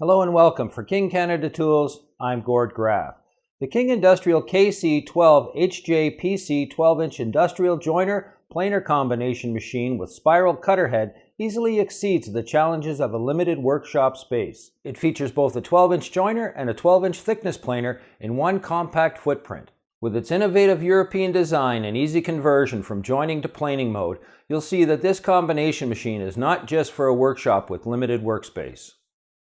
Hello and welcome. For King Canada Tools, I'm Gord Graff. The King Industrial KC12 HJPC 12-inch industrial joiner planer combination machine with spiral cutter head easily exceeds the challenges of a limited workshop space. It features both a 12-inch joiner and a 12-inch thickness planer in one compact footprint. With its innovative European design and easy conversion from joining to planing mode, you'll see that this combination machine is not just for a workshop with limited workspace.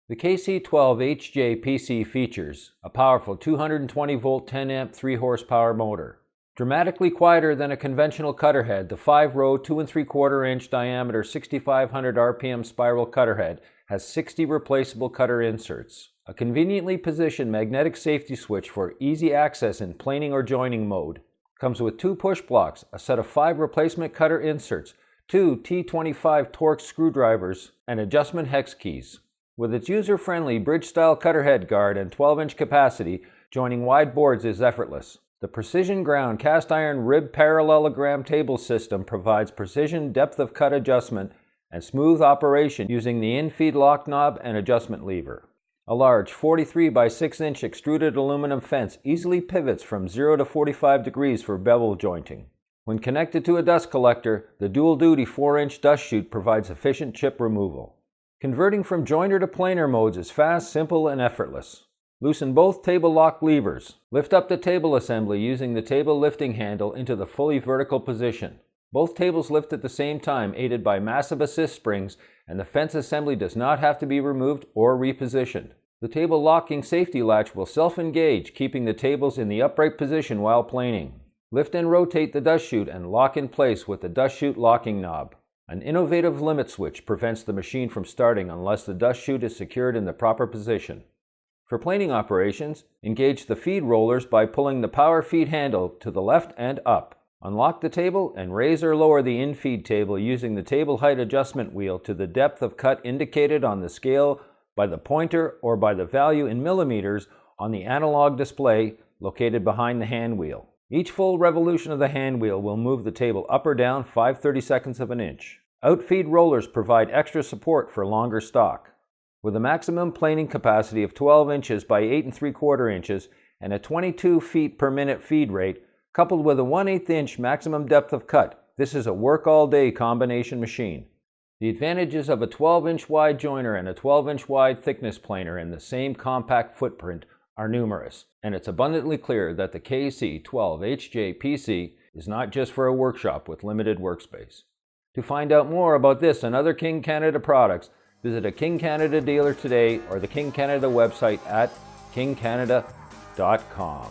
The KC12 HJPC features a powerful 220-volt 10-amp 3-horsepower motor. Dramatically quieter than a conventional cutter head, the 5-row 2 3/4-inch diameter 6,500 RPM spiral cutter head has 60 replaceable cutter inserts, a conveniently positioned magnetic safety switch for easy access in planing or joining mode. Comes with 2 push blocks, a set of 5 replacement cutter inserts, 2 T25 Torx screwdrivers, and adjustment hex keys. With its user-friendly bridge-style cutter head guard and 12-inch capacity, joining wide boards is effortless. The precision ground cast iron rib parallelogram table system provides precision depth of cut adjustment and smooth operation using the in-feed lock knob and adjustment lever. A large 43 by 6-inch extruded aluminum fence easily pivots from 0 to 45 degrees for bevel jointing. When connected to a dust collector, the dual-duty 4-inch dust chute provides efficient chip removal. Converting from joiner to planer modes is fast, simple, and effortless. Loosen both table lock levers. Lift up the table assembly using the table lifting handle into the fully vertical position. Both tables lift at the same time, aided by massive assist springs, and the fence assembly does not have to be removed or repositioned. The table locking safety latch will self-engage, keeping the tables in the upright position while planing. Lift and rotate the dust chute and lock in place with the dust chute locking knob. An innovative limit switch prevents the machine from starting unless the dust chute is secured in the proper position. For planing operations, engage the feed rollers by pulling the power feed handle to the left and up. Unlock the table and raise or lower the in-feed table using the table height adjustment wheel to the depth of cut indicated on the scale by the pointer or by the value in millimeters on the analog display located behind the hand wheel. Each full revolution of the hand wheel will move the table up or down 5/32 of an inch. Outfeed rollers provide extra support for longer stock. With a maximum planing capacity of 12 inches by 8 3/4 inches and a 22 feet per minute feed rate, coupled with a 1/8 inch maximum depth of cut, this is a work-all-day combination machine. The advantages of a 12-inch wide joiner and a 12-inch wide thickness planer in the same compact footprint are numerous, and it's abundantly clear that the KC12 HJPC is not just for a workshop with limited workspace. To find out more about this and other King Canada products, visit a King Canada dealer today or the King Canada website at kingcanada.com.